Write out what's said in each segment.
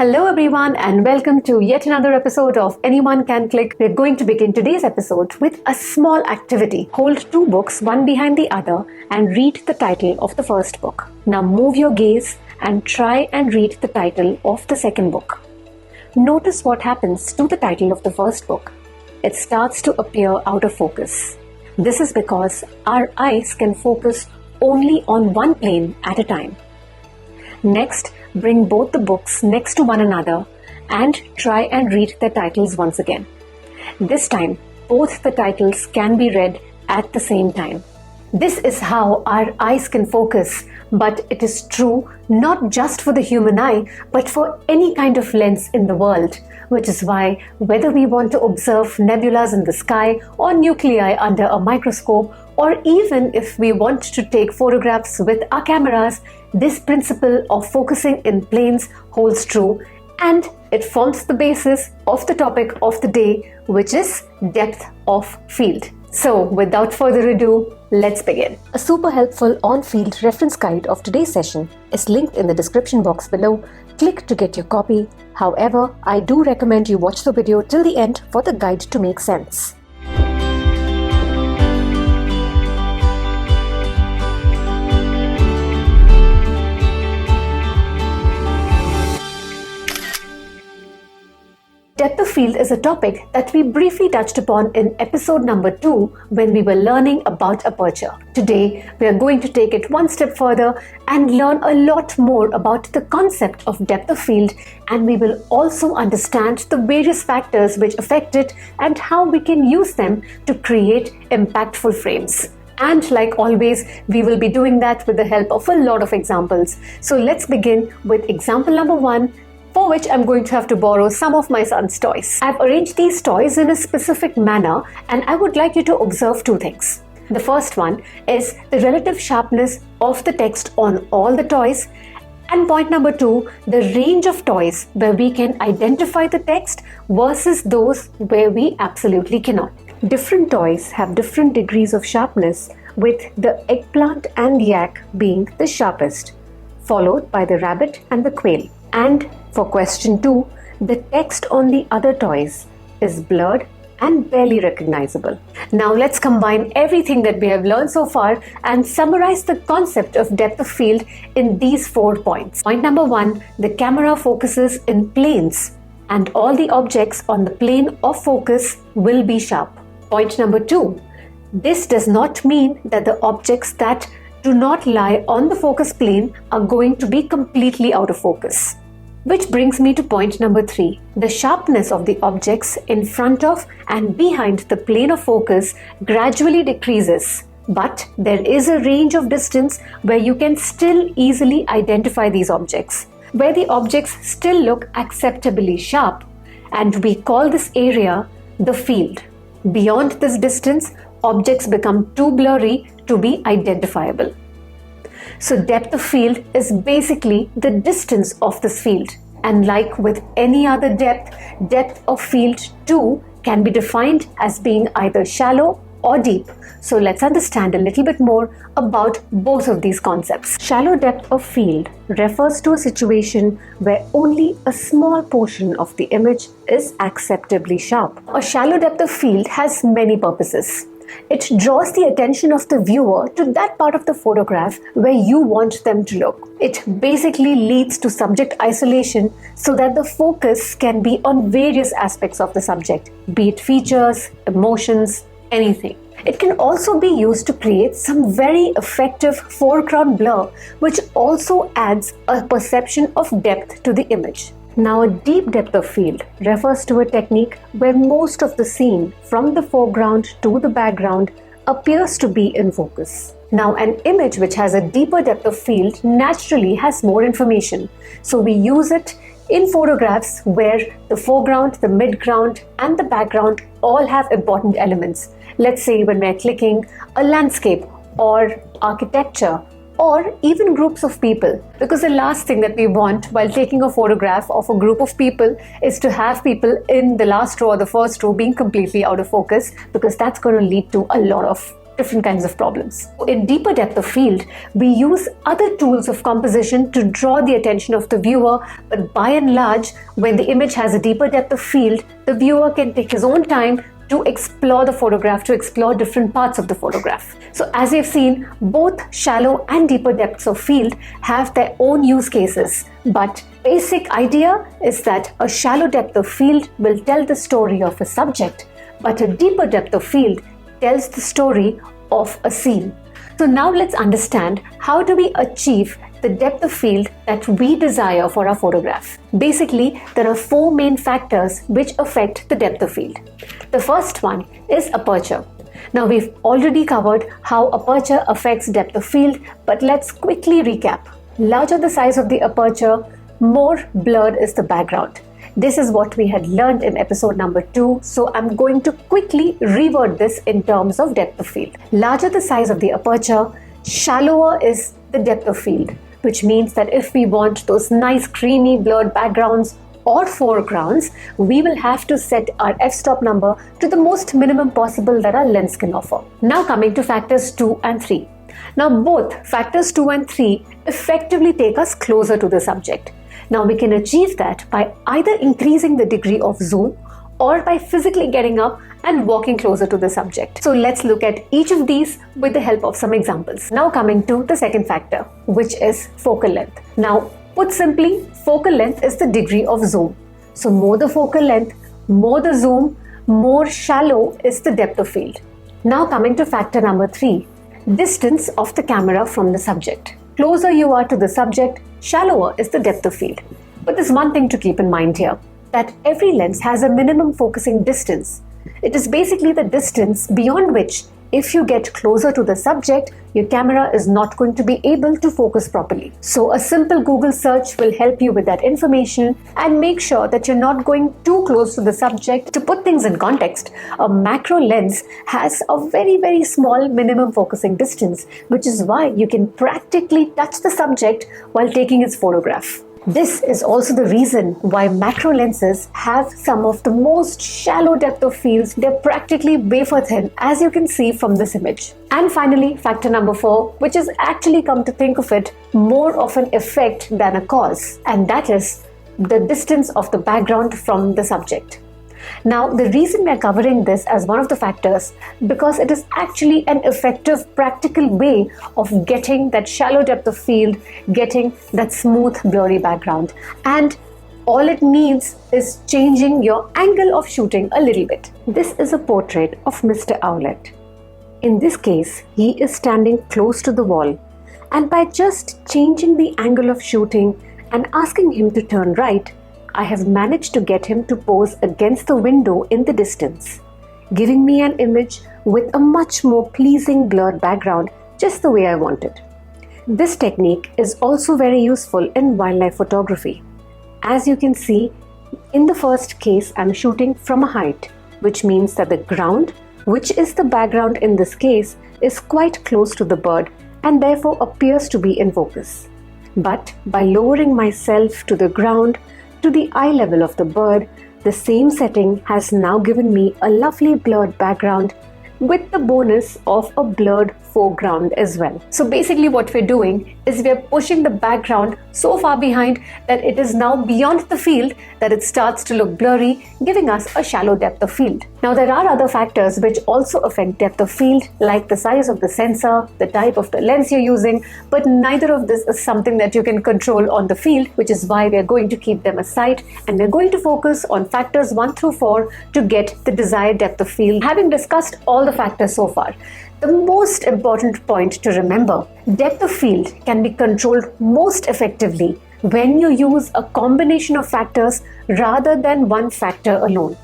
Hello everyone and welcome to yet another episode of Anyone Can Click. We're going to begin today's episode with a small activity. Hold two books one behind the other and read the title of the first book. Now move your gaze and try and read the title of the second book. Notice what happens to the title of the first book. It starts to appear out of focus. This is because our eyes can focus only on one plane at a time. Next, bring both the books next to one another and try and read their titles once again. This time, both the titles can be read at the same time. This is how our eyes can focus, but it is true not just for the human eye, but for any kind of lens in the world, which is why whether we want to observe nebulas in the sky or nuclei under a microscope, or even if we want to take photographs with our cameras, this principle of focusing in planes holds true, and it forms the basis of the topic of the day, which is depth of field. So without further ado, let's begin. A super helpful on-field reference guide of today's session is linked in the description box below. Click to get your copy. However, I do recommend you watch the video till the end for the guide to make sense. Depth of field is a topic that we briefly touched upon in episode number 2 when we were learning about aperture. Today, we are going to take it one step further and learn a lot more about the concept of depth of field, and we will also understand the various factors which affect it and how we can use them to create impactful frames. And like always, we will be doing that with the help of a lot of examples. So let's begin with example number 1, for which I'm going to have to borrow some of my son's toys. I've arranged these toys in a specific manner, and I would like you to observe two things. The first one is the relative sharpness of the text on all the toys, and point number 2, the range of toys where we can identify the text versus those where we absolutely cannot. Different toys have different degrees of sharpness, with the eggplant and yak being the sharpest, followed by the rabbit and the quail. And for question 2, the text on the other toys is blurred and barely recognizable. Now let's combine everything that we have learned so far and summarize the concept of depth of field in these 4 points. Point number 1, the camera focuses in planes and all the objects on the plane of focus will be sharp. Point number 2, this does not mean that the objects that do not lie on the focus plane are going to be completely out of focus. Which brings me to point number 3. The sharpness of the objects in front of and behind the plane of focus gradually decreases, but there is a range of distance where you can still easily identify these objects, where the objects still look acceptably sharp, and we call this area the field. Beyond this distance, objects become too blurry to be identifiable. So depth of field is basically the distance of this field. And like with any other depth of field too can be defined as being either shallow or deep. So let's understand a little bit more about both of these concepts. Shallow depth of field refers to a situation where only a small portion of the image is acceptably sharp. A shallow depth of field has many purposes. It draws the attention of the viewer to that part of the photograph where you want them to look. It basically leads to subject isolation so that the focus can be on various aspects of the subject, be it features, emotions, anything. It can also be used to create some very effective foreground blur, which also adds a perception of depth to the image. Now, a deep depth of field refers to a technique where most of the scene from the foreground to the background appears to be in focus. Now, an image which has a deeper depth of field naturally has more information. So we use it in photographs where the foreground, the midground and the background all have important elements. Let's say when we're clicking a landscape or architecture, or even groups of people, because the last thing that we want while taking a photograph of a group of people is to have people in the last row or the first row being completely out of focus, because that's going to lead to a lot of different kinds of problems. In deeper depth of field, we use other tools of composition to draw the attention of the viewer, but by and large, when the image has a deeper depth of field, the viewer can take his own time to explore the photograph, to explore different parts of the photograph. So as you've seen, both shallow and deeper depths of field have their own use cases, but basic idea is that a shallow depth of field will tell the story of a subject, but a deeper depth of field tells the story of a scene. So now let's understand, how do we achieve the depth of field that we desire for our photograph? Basically, there are four main factors which affect the depth of field. The first one is aperture. Now we've already covered how aperture affects depth of field, but let's quickly recap. Larger the size of the aperture, more blurred is the background. This is what we had learned in episode number 2, so I'm going to quickly reword this in terms of depth of field. Larger the size of the aperture, shallower is the depth of field, which means that if we want those nice creamy blurred backgrounds or foregrounds, we will have to set our f-stop number to the most minimum possible that our lens can offer. Now coming to factors 2 and 3. Now both factors 2 and 3 effectively take us closer to the subject. Now we can achieve that by either increasing the degree of zoom or by physically getting up and walking closer to the subject. So let's look at each of these with the help of some examples. Now coming to the second factor, which is focal length. Now put simply, focal length is the degree of zoom. So more the focal length, more the zoom, more shallow is the depth of field. Now coming to factor number 3, distance of the camera from the subject. Closer you are to the subject, shallower is the depth of field. But there's one thing to keep in mind here, that every lens has a minimum focusing distance. It is basically the distance beyond which, if you get closer to the subject, your camera is not going to be able to focus properly. So a simple Google search will help you with that information, and make sure that you're not going too close to the subject. To put things in context, a macro lens has a very small minimum focusing distance, which is why you can practically touch the subject while taking its photograph. This is also the reason why macro lenses have some of the most shallow depth of fields. They're practically wafer thin, as you can see from this image. And finally, factor number 4, which is actually, come to think of it, more of an effect than a cause, and that is the distance of the background from the subject. Now, the reason we are covering this as one of the factors, because it is actually an effective, practical way of getting that shallow depth of field, getting that smooth, blurry background. And all it needs is changing your angle of shooting a little bit. This is a portrait of Mr. Owlet. In this case, he is standing close to the wall, and by just changing the angle of shooting and asking him to turn right, I have managed to get him to pose against the window in the distance, giving me an image with a much more pleasing blurred background, just the way I wanted. This technique is also very useful in wildlife photography. As you can see, in the first case, I'm shooting from a height, which means that the ground, which is the background in this case, is quite close to the bird and therefore appears to be in focus. But by lowering myself to the ground, to the eye level of the bird, the same setting has now given me a lovely blurred background with the bonus of a blurred foreground as well. So basically what we're doing is we're pushing the background so far behind that it is now beyond the field that it starts to look blurry, giving us a shallow depth of field. Now there are other factors which also affect depth of field, like the size of the sensor, the type of the lens you're using, but neither of this is something that you can control on the field, which is why we're going to keep them aside, and we're going to focus on factors 1 through 4 to get the desired depth of field. Having discussed all the factors so far, the most important point to remember, depth of field can be controlled most effectively when you use a combination of factors rather than one factor alone.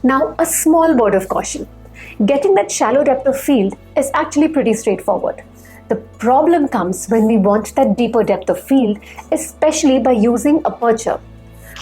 Now, a small word of caution. Getting that shallow depth of field is actually pretty straightforward. The problem comes when we want that deeper depth of field, especially by using aperture.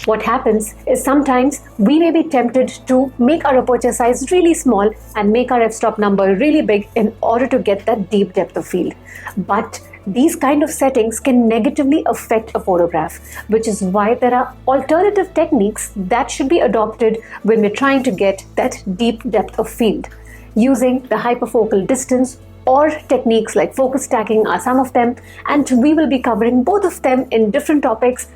What happens is sometimes we may be tempted to make our aperture size really small and make our f-stop number really big in order to get that deep depth of field. But these kind of settings can negatively affect a photograph, which is why there are alternative techniques that should be adopted when we're trying to get that deep depth of field, using the hyperfocal distance or techniques like focus stacking are some of them, and we will be covering both of them in different topics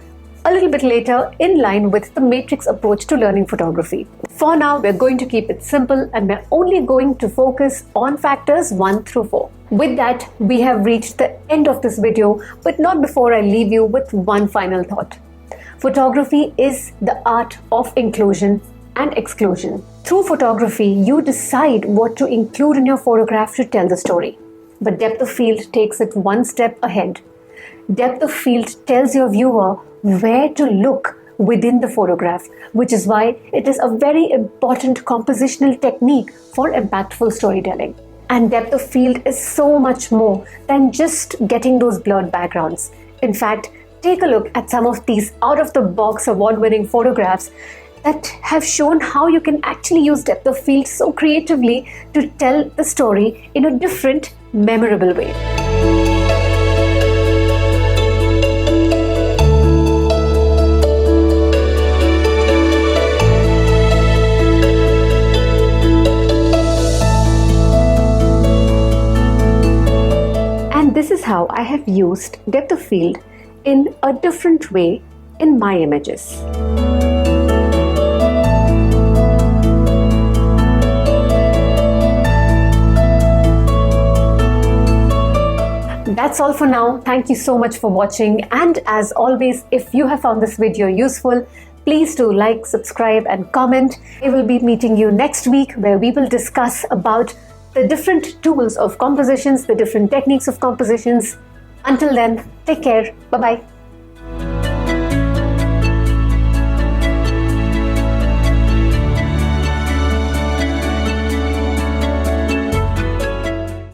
a little bit later in line with the matrix approach to learning photography. For now, we're going to keep it simple and we're only going to focus on factors 1 through 4. With that, we have reached the end of this video, but not before I leave you with one final thought. Photography is the art of inclusion and exclusion. Through photography, you decide what to include in your photograph to tell the story. But depth of field takes it one step ahead. Depth of field tells your viewer where to look within the photograph, which is why it is a very important compositional technique for impactful storytelling. And depth of field is so much more than just getting those blurred backgrounds. In fact, take a look at some of these out-of-the-box award-winning photographs that have shown how you can actually use depth of field so creatively to tell the story in a different, memorable way. This is how I have used depth of field in a different way in my images. That's all for now. Thank you so much for watching, and as always, if you have found this video useful, please do like, subscribe and comment. I will be meeting you next week where we will discuss about the different tools of compositions, the different techniques of compositions. Until then, take care. Bye-bye.